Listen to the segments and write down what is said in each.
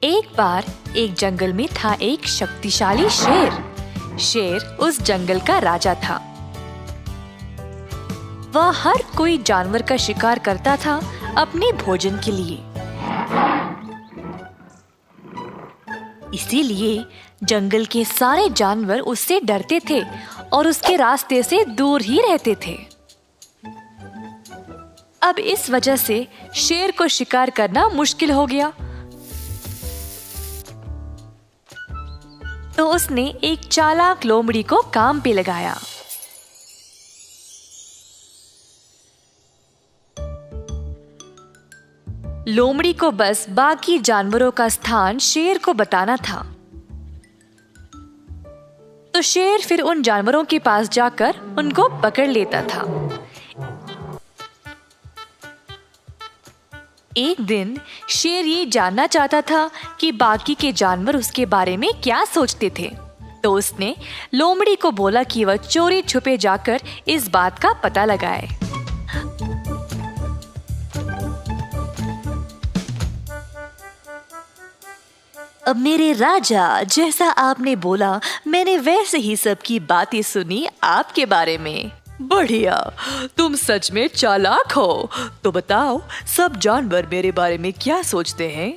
एक बार एक जंगल में था एक शक्तिशाली शेर। शेर उस जंगल का राजा था। वह हर कोई जानवर का शिकार करता था अपने भोजन के लिए। इसीलिए जंगल के सारे जानवर उससे डरते थे और उसके रास्ते से दूर ही रहते थे। अब इस वजह से शेर को शिकार करना मुश्किल हो गया। तो उसने एक चालाक लोमड़ी को काम पे लगाया। लोमड़ी को बस बाकी जानवरों का स्थान शेर को बताना था। तो शेर फिर उन जानवरों के पास जाकर उनको पकड़ लेता था। एक दिन शेर ये जानना चाहता था कि बाकी के जानवर उसके बारे में क्या सोचते थे। तो उसने लोमड़ी को बोला कि वह चोरी छुपे जाकर इस बात का पता लगाए। अब मेरे राजा, जैसा आपने बोला मैंने वैसे ही सबकी बातें सुनी आपके बारे में। बढ़िया, तुम सच में चालाक हो। तो बताओ, सब जानवर मेरे बारे में क्या सोचते हैं?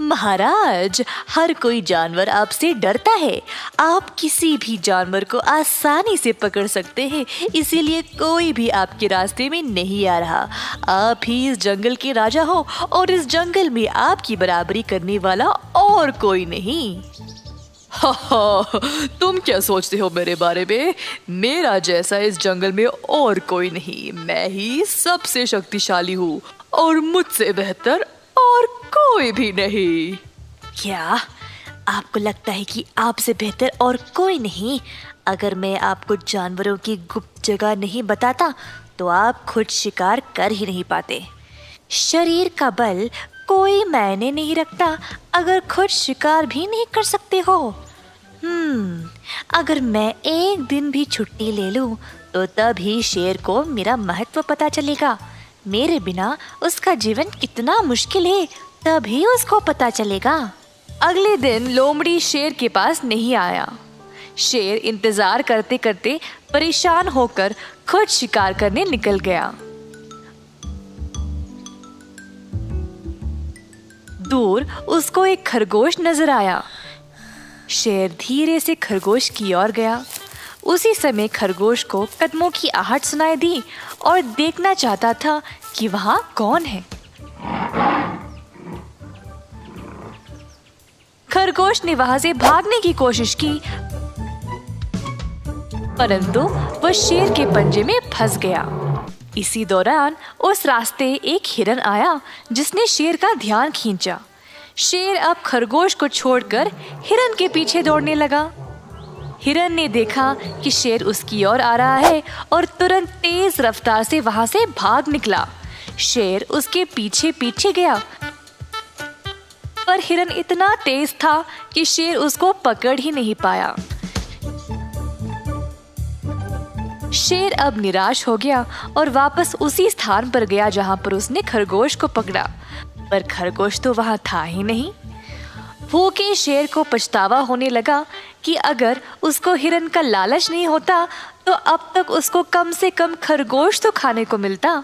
महाराज, हर कोई जानवर आपसे डरता है। आप किसी भी जानवर को आसानी से पकड़ सकते हैं, इसीलिए कोई भी आपके रास्ते में नहीं आ रहा। आप ही इस जंगल के राजा हो और इस जंगल में आपकी बराबरी करने वाला और कोई नहीं। हा, तुम क्या सोचते हो मेरे बारे में? मेरा जैसा इस जंगल में और कोई नहीं। मैं ही सबसे शक्तिशाली हूँ और मुझसे बेहतर और कोई भी नहीं। क्या आपको लगता है कि आपसे बेहतर और कोई नहीं? अगर मैं आपको जानवरों की गुप्त जगह नहीं बताता तो आप खुद शिकार कर ही नहीं पाते। शरीर का बल कोई मायने नहीं रखता अगर खुद शिकार भी नहीं कर सकते हो। अगर मैं एक दिन भी छुट्टी ले लूं तो तभी शेर को मेरा महत्व पता चलेगा। मेरे बिना उसका जीवन कितना मुश्किल है तभी उसको पता चलेगा। अगले दिन लोमड़ी शेर के पास नहीं आया। शेर इंतजार करते करते परेशान होकर खुद शिकार करने निकल गया। दूर उसको एक खरगोश नजर आया। शेर धीरे से खरगोश की ओर गया। उसी समय खरगोश को कदमों की आहट सुनाई दी और देखना चाहता था कि वहां कौन है। खरगोश ने वहां से भागने की कोशिश की, परंतु वह शेर के पंजे में फंस गया। इसी दौरान उस रास्ते एक हिरन आया जिसने शेर का ध्यान खींचा। शेर अब खरगोश को छोड़कर हिरन के पीछे दौड़ने लगा। हिरन ने देखा कि शेर उसकी ओर आ रहा है और तुरंत तेज रफ्तार से वहां से भाग निकला। शेर उसके पीछे पीछे गया, पर हिरन इतना तेज था कि शेर उसको पकड़ ही नहीं पाया। शेर अब निराश हो गया और वापस उसी स्थान पर गया जहां पर उसने खरगोश को पकड़ा, पर खरगोश तो वहां था ही नहीं। भूखे शेर को पछतावा होने लगा कि अगर उसको हिरन का लालच नहीं होता तो अब तक उसको कम से कम खरगोश तो खाने को मिलता।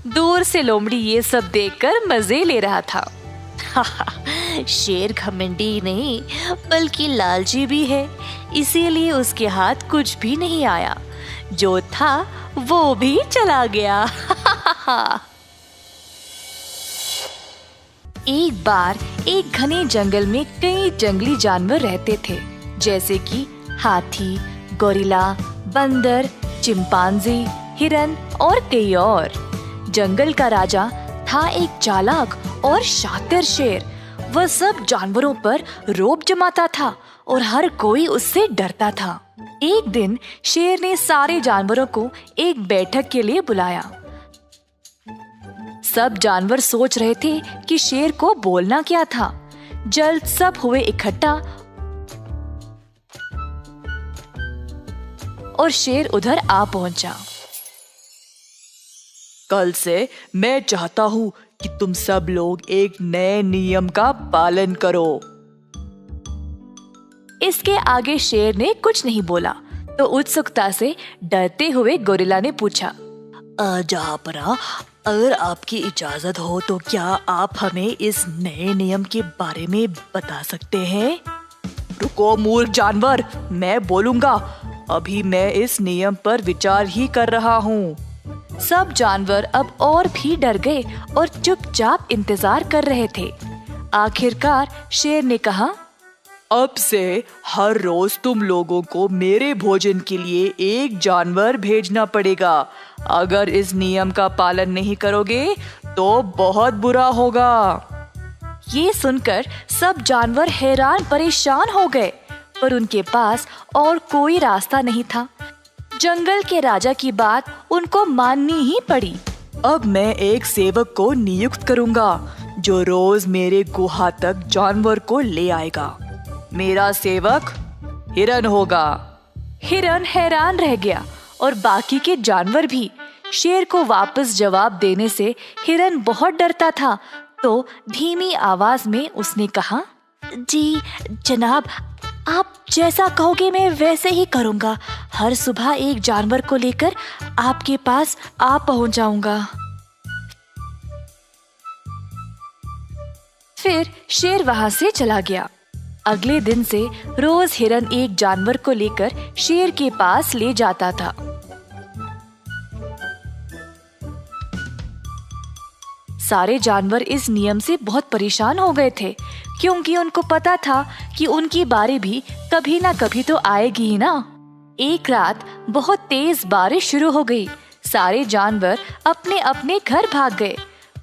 दूर से लोमड़ी ये सब देखकर मजे ले रहा था। शेर घमंडी नहीं बल्कि लालची भी है, इसीलिए उसके हाथ कुछ भी नहीं आया। जो था वो भी चला गया। एक बार एक घने जंगल में कई जंगली जानवर रहते थे, जैसे कि हाथी, गोरिल्ला, बंदर, चिंपांजी, हिरन और कई और। जंगल का राजा था एक चालाक और शातिर शेर। वह सब जानवरों पर रौब जमाता था और हर कोई उससे डरता था। एक दिन शेर ने सारे जानवरों को एक बैठक के लिए बुलाया। सब जानवर सोच रहे थे कि शेर को बोलना क्या था। जल्द सब हुए इकट्ठा और शेर उधर आ पहुंचा। कल से मैं चाहता हूँ कि तुम सब लोग एक नए नियम का पालन करो। इसके आगे शेर ने कुछ नहीं बोला तो उत्सुकता से डरते हुए गोरिल्ला ने पूछा, जहाँपना, अगर आपकी इजाजत हो तो क्या आप हमें इस नए नियम के बारे में बता सकते हैं? रुको मूर्ख जानवर, मैं बोलूंगा। अभी मैं इस नियम पर विचार ही कर रहा हूँ। सब जानवर अब और भी डर गए और चुपचाप इंतजार कर रहे थे। आखिरकार शेर ने कहा, अब से हर रोज तुम लोगों को मेरे भोजन के लिए एक जानवर भेजना पड़ेगा। अगर इस नियम का पालन नहीं करोगे तो बहुत बुरा होगा। ये सुनकर सब जानवर हैरान परेशान हो गए, पर उनके पास और कोई रास्ता नहीं था। जंगल के राजा की बात उनको माननी ही पड़ी। अब मैं एक सेवक को नियुक्त करूंगा जो रोज मेरे गुहा तक जानवर को ले आएगा। मेरा सेवक हिरन होगा। हिरन हैरान रह गया और बाकी के जानवर भी। शेर को वापस जवाब देने से हिरन बहुत डरता था, तो धीमी आवाज में उसने कहा, जी जनाब, आप जैसा कहोगे मैं वैसे ही करूंगा। हर सुबह एक जानवर को लेकर आपके पास आ पहुंच जाऊंगा। फिर शेर वहां से चला गया। अगले दिन से रोज हिरन एक जानवर को लेकर शेर के पास ले जाता था। सारे जानवर इस नियम से बहुत परेशान हो गए थे, क्योंकि उनको पता था कि उनकी बारी भी कभी ना कभी तो आएगी ही ना। एक रात बहुत तेज बारिश शुरू हो गई। सारे जानवर अपने अपने घर भाग गए,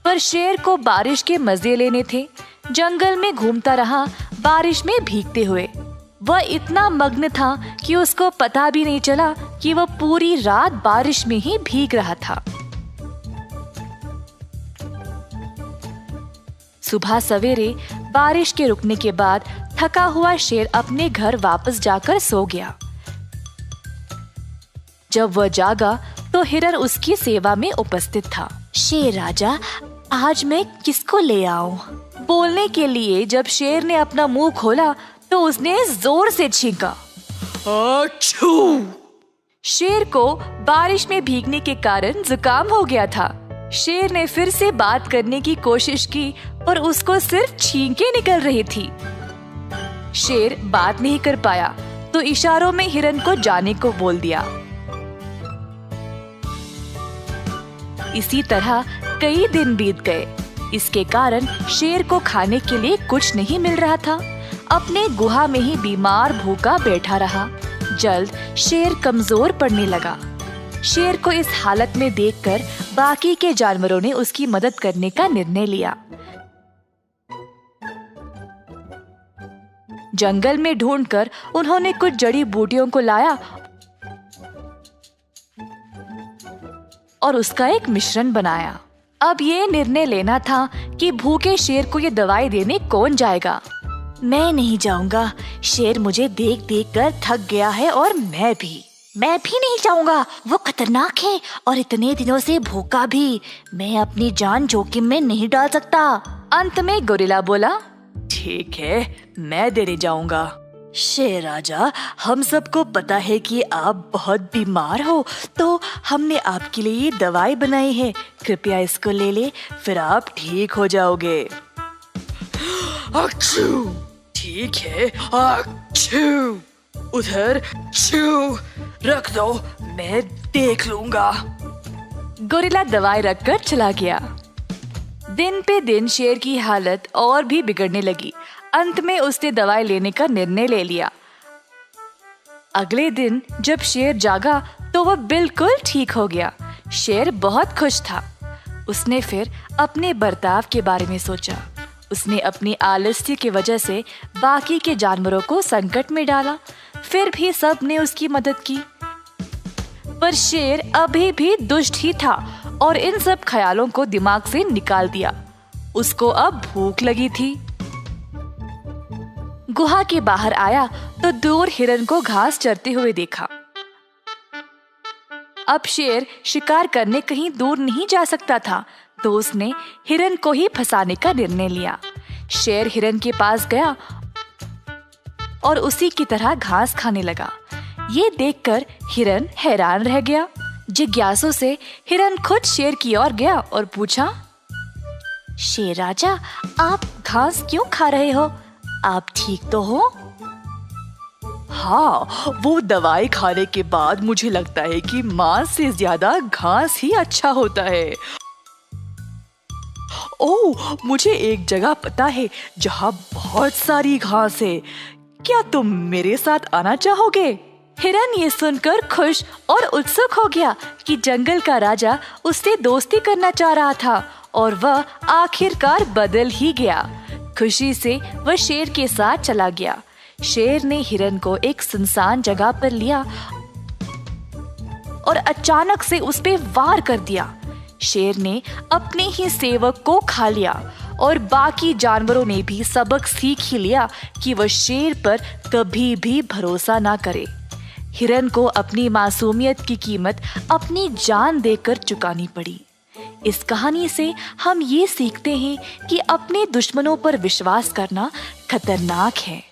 पर शेर को बारिश के मजे लेने थे। जंगल में घूमता रहा, बारिश में भीगते हुए। वह इतना मग्न था कि उसको पता भी नहीं चला कि वह पूरी रात बारिश में ही भीग रहा था। सुबह सवेरे बारिश के रुकने के बाद थका हुआ शेर अपने घर वापस जाकर सो गया। जब वह जागा तो हिरन उसकी सेवा में उपस्थित था। शेर राजा, आज मैं किसको ले आऊं? बोलने के लिए जब शेर ने अपना मुंह खोला तो उसने जोर से छींका। achoo! शेर को बारिश में भीगने के कारण जुकाम हो गया था। शेर ने फिर से बात करने की कोशिश की, पर उसको सिर्फ छींकें निकल रही थी। शेर बात नहीं कर पाया तो इशारों में हिरन को जाने को बोल दिया। इसी तरह कई दिन बीत गए। इसके कारण शेर को खाने के लिए कुछ नहीं मिल रहा था। अपने गुहा में ही बीमार भूखा बैठा रहा। जल्द शेर कमजोर पड़ने लगा। शेर को इस हालत में देखकर बाकी के जानवरों ने उसकी मदद करने का निर्णय लिया। जंगल में ढूंढकर उन्होंने कुछ जड़ी बूटियों को लाया और उसका एक मिश्रण बनाया। अब ये निर्णय लेना था कि भूखे शेर को ये दवाई देने कौन जाएगा। मैं नहीं जाऊंगा। शेर मुझे देख देख कर थक गया है और मैं भी नहीं जाऊंगा। वो खतरनाक है और इतने दिनों से भूखा भी। मैं अपनी जान जोखिम में नहीं डाल सकता। अंत में गोरिल्ला बोला, ठीक है, मैं देने जाऊंगा। शेर राजा, हम सबको पता है कि आप बहुत बीमार हो, तो हमने आपके लिए ये दवाई बनाई है। कृपया इसको ले ले, फिर आप ठीक हो जाओगे। achoo! ठीक है, achoo! उधर छू रख दो, मैं देख लूंगा। गोरिल्ला दवाई रखकर चला गया। दिन पे दिन शेर की हालत और भी बिगड़ने लगी। अंत में उसने दवाई लेने का निर्णय ले लिया। अगले दिन जब शेर जागा तो वह बिल्कुल ठीक हो गया। शेर बहुत खुश था। उसने फिर अपने बर्ताव के बारे में सोचा। उसने अपनी आलस्य की वजह से बाकी के जानवरों को संकट में डाला, फिर भी सब ने उसकी मदद की। पर शेर अभी भी दुष्ट ही था और इन सब ख्यालों को दिमाग से निकाल दिया। उसको अब भूख लगी थी। गुहा के बाहर आया तो दूर हिरन को घास चरते हुए देखा। अब शेर शिकार करने कहीं दूर नहीं जा सकता था, तो उसने हिरन को ही फंसाने का निर्णय लिया। शेर हिरन के पास गया और उसी की तरह घास खाने लगा। ये देखकर हिरन हैरान रह गया। जिज्ञासु से हिरन खुद शेर की ओर गया और पूछा, शेर राजा, आप घास क्यों खा रहे हो? आप ठीक तो हो? हाँ, वो दवाई खाने के बाद मुझे लगता है कि मांस से ज्यादा घास ही अच्छा होता है। ओह, मुझे एक जगह पता है जहाँ बहुत सारी घास है। क्या तुम मेरे साथ आना चाहोगे? हिरन ये सुनकर खुश और उत्सुक हो गया कि जंगल का राजा उससे दोस्ती करना चाह रहा था और वह आखिरकार बदल ही गया। खुशी से वह शेर के साथ चला गया। शेर ने हिरन को एक सुनसान जगह पर लिया और अचानक से उस पे वार कर दिया। शेर ने अपने ही सेवक को खा लिया और बाकी जानवरों ने भी सबक सीख ही लिया कि वह शेर पर कभी भी भरोसा ना करे। हिरन को अपनी मासूमियत की कीमत अपनी जान देकर चुकानी पड़ी। इस कहानी से हम ये सीखते हैं कि अपने दुश्मनों पर विश्वास करना खतरनाक है।